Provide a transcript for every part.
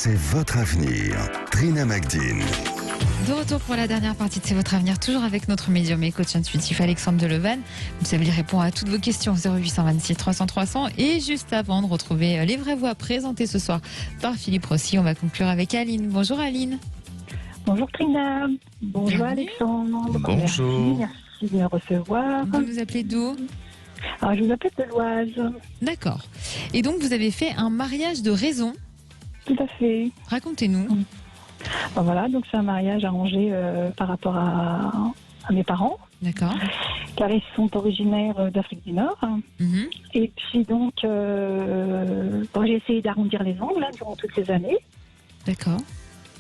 C'est votre avenir. Trina Magdine. De retour pour la dernière partie de C'est votre avenir, toujours avec notre médium et coach intuitif Alexandre Delevan. Vous savez, il répond à toutes vos questions 0826 300 300. Et juste avant de retrouver les vraies voix présentées ce soir par Philippe Rossi, on va conclure avec Aline. Bonjour Aline. Bonjour Trina. Bonjour Alexandre. Bonjour. Merci de me recevoir. Vous nous appelez d'où? Alors, je vous appelle de l'Oise. D'accord. Et donc vous avez fait un mariage de raison. Tout à fait. Racontez-nous. Ben voilà, donc c'est un mariage arrangé par rapport à mes parents, D'accord. car ils sont originaires d'Afrique du Nord. Mhm. Et puis donc, j'ai essayé d'arrondir les angles durant toutes ces années. D'accord.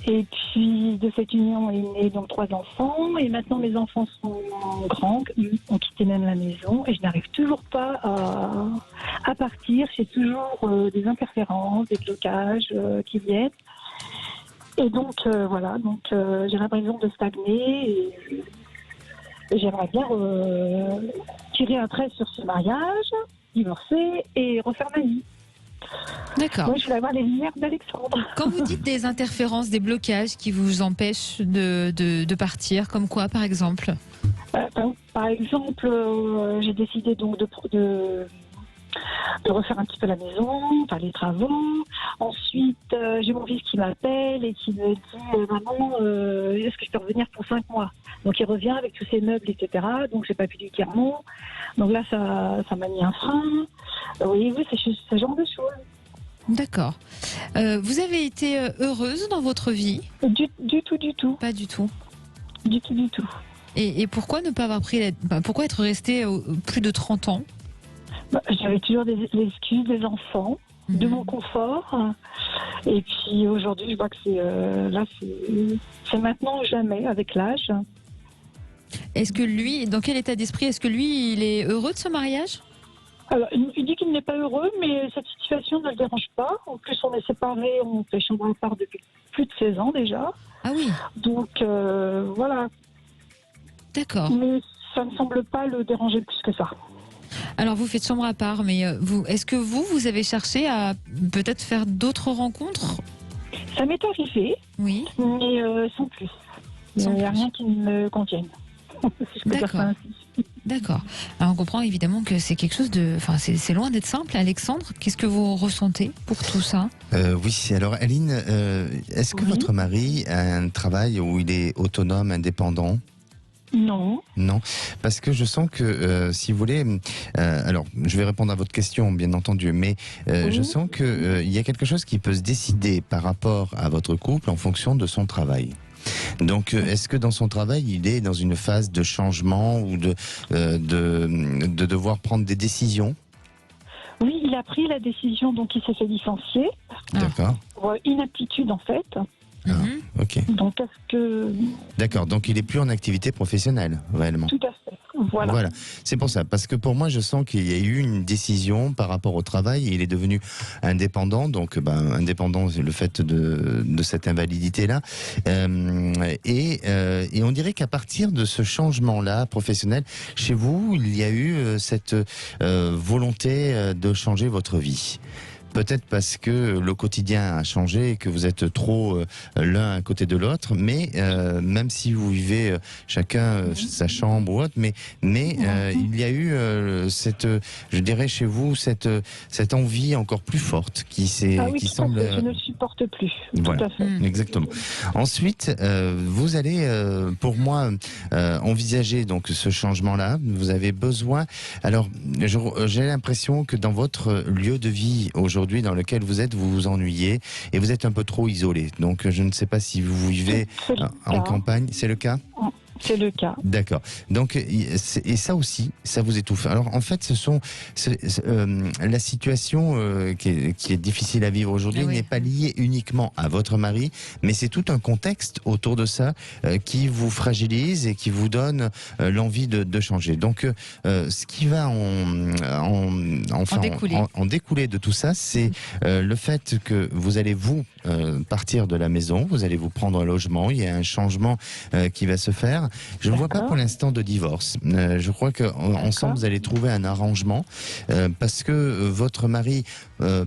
Et puis de cette union est né donc 3 enfants. Et maintenant mes enfants sont grands, ont quitté même la maison. Et je n'arrive toujours pas à partir. J'ai toujours des interférences, des blocages qui viennent. Et donc voilà, donc j'ai l'impression de stagner. Et j'aimerais bien tirer un trait sur ce mariage, divorcer et refaire ma vie. D'accord. Moi, je voulais avoir les lumières d'Alexandre. Quand vous dites des interférences, des blocages qui vous empêchent de partir, comme quoi par exemple? Par exemple, j'ai décidé donc de refaire un petit peu la maison, faire les travaux. Ensuite, j'ai mon fils qui m'appelle et qui me dit maman, est-ce que je peux revenir pour 5 mois? Donc il revient avec tous ses meubles, etc. Donc j'ai pas pu lui dire non. Donc là, ça m'a mis un frein. Oui, c'est ce genre de choses. D'accord. Vous avez été heureuse dans votre vie? Du tout. Pas du tout. Du tout. Et pourquoi ne pas avoir pourquoi être resté plus de 30 ans? J'avais toujours des excuses des enfants, de mon confort. Et puis aujourd'hui, je vois que c'est maintenant ou jamais avec l'âge. Est-ce que lui, dans quel état d'esprit, est-ce que lui, il est heureux de ce mariage? Alors, il dit qu'il n'est pas heureux, mais cette situation ne le dérange pas. En plus, on est séparés, on fait chambre à part depuis plus de 16 ans déjà. Ah oui. Donc, voilà. D'accord. Mais ça ne semble pas le déranger plus que ça. Alors, vous faites chambre à part, mais est-ce que vous avez cherché à peut-être faire d'autres rencontres? Ça m'est arrivé, Oui. mais sans plus. Il n'y a rien qui me convienne. Si je peux dire ça ainsi. D'accord. Alors on comprend évidemment que c'est quelque chose de... Enfin, c'est loin d'être simple. Alexandre, qu'est-ce que vous ressentez pour tout ça? Oui, alors Aline, est-ce que votre mari a un travail où il est autonome, indépendant? Non. Non, parce que je sens que, si vous voulez, alors je vais répondre à votre question, bien entendu, mais je sens qu'il y a quelque chose qui peut se décider par rapport à votre couple en fonction de son travail. Donc, est-ce que dans son travail, il est dans une phase de changement ou de devoir prendre des décisions? Oui, il a pris la décision, donc il s'est fait licencier. D'accord. Pour inaptitude, en fait. Ah, ok. Donc, est-ce que... D'accord, donc il est plus en activité professionnelle, réellement. Tout à fait. Voilà. C'est pour ça, parce que pour moi, je sens qu'il y a eu une décision par rapport au travail. Il est devenu indépendant, donc indépendant, c'est le fait de cette invalidité-là. Et on dirait qu'à partir de ce changement-là professionnel, chez vous, il y a eu cette volonté de changer votre vie. Peut-être parce que le quotidien a changé et que vous êtes trop l'un à côté de l'autre, mais même si vous vivez chacun sa chambre ou autre, mais il y a eu je dirais chez vous cette envie encore plus forte qui semble. Je ne le supporte plus. Voilà, tout à fait. exactement. Ensuite, vous allez, pour moi, envisager donc ce changement-là. Vous avez besoin. Alors, j'ai l'impression que dans votre lieu de vie aujourd'hui, dans lequel vous vous ennuyez et vous êtes un peu trop isolé. Donc, je ne sais pas si vous vivez en campagne. C'est le cas? C'est le cas. D'accord. Donc, et ça aussi, ça vous étouffe. Alors, en fait, la situation qui est difficile à vivre aujourd'hui n'est pas liée uniquement à votre mari, mais c'est tout un contexte autour de ça qui vous fragilise et qui vous donne l'envie de changer. Donc, ce qui va en découler de tout ça, c'est le fait que vous allez partir de la maison, vous allez vous prendre un logement, il y a un changement qui va se faire. Je ne vois pas D'accord. pour l'instant de divorce. Je crois qu'ensemble, vous allez trouver un arrangement parce que votre mari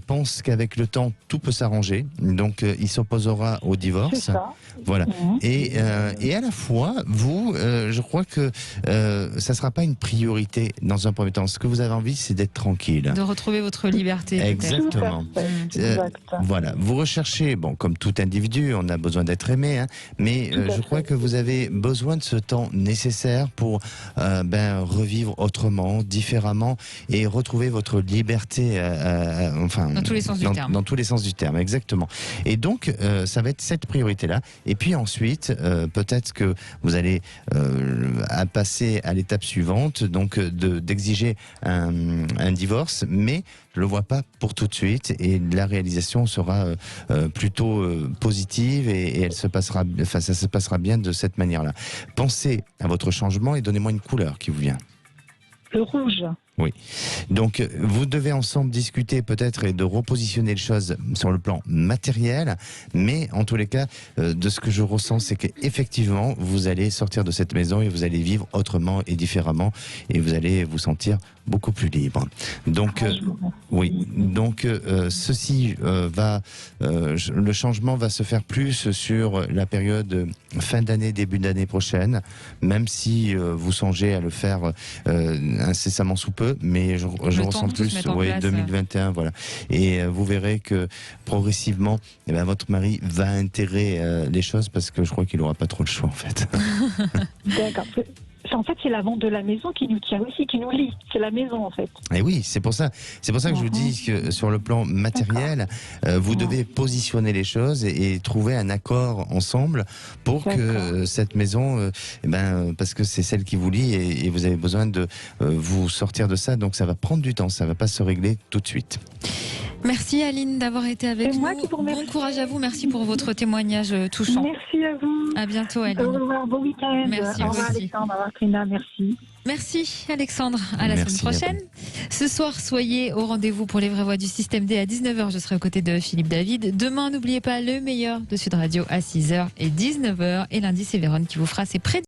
pense qu'avec le temps, tout peut s'arranger. Donc, il s'opposera au C'est divorce. ça. Voilà. Mhm. Et à la fois, vous, je crois que ça ne sera pas une priorité dans un premier temps. Ce que vous avez envie, c'est d'être tranquille. De retrouver votre liberté. peut-être. Exactement. Tout à fait. Exact. Voilà, vous recherchez, bon, comme tout individu, on a besoin d'être aimé, hein, mais Tout à je crois fait. que vous avez besoin de ce temps nécessaire pour revivre autrement, différemment, et retrouver votre liberté, enfin, Dans tous les sens du terme. Dans tous les sens du terme, exactement. Et donc, ça va être cette priorité-là. Et puis ensuite, peut-être que vous allez passer à l'étape suivante, donc d'exiger un divorce, mais je le vois pas pour tout de suite, et la réalisation sera plutôt positive, et elle se passera, enfin, ça se passera bien de cette manière-là. Pensez à votre changement et donnez-moi une couleur qui vous vient. Le rouge. Donc, vous devez ensemble discuter peut-être et de repositionner les choses sur le plan matériel, mais en tous les cas, de ce que je ressens, c'est qu'effectivement, vous allez sortir de cette maison et vous allez vivre autrement et différemment, et vous allez vous sentir beaucoup plus libre. Donc, oui, donc ceci le changement va se faire plus sur la période fin d'année, début d'année prochaine, même si vous songez à le faire incessamment sous peu, mais je temps ressens de tout se plus, mettre en oui, place. 2021, voilà. Et vous verrez que progressivement, eh ben, votre mari va intégrer les choses, parce que je crois qu'il n'aura pas trop le choix en fait. D'accord. En fait, c'est la vente de la maison qui nous tient aussi, qui nous lie. C'est la maison, en fait. Et oui, c'est pour ça que je vous dis que sur le plan matériel, vous devez positionner les choses et trouver un accord ensemble pour que cette maison, parce que c'est celle qui vous lie, et vous avez besoin de vous sortir de ça, donc ça va prendre du temps, ça va pas se régler tout de suite. Merci Aline d'avoir été avec C'est nous. moi qui vous remercie. Bon courage à vous, merci pour votre témoignage touchant. Merci à vous. À bientôt Au Aline. revoir, bon week-end. Merci, Au vous revoir aussi. Alexandre, au revoir Trina, merci. Merci Alexandre, à la Merci, semaine prochaine. Ce soir, soyez au rendez-vous pour les vraies voix du système D à 19h. Je serai aux côtés de Philippe David. Demain, n'oubliez pas le meilleur de Sud Radio à 6h et 19h. Et lundi, c'est Véronne qui vous fera ses prédictions.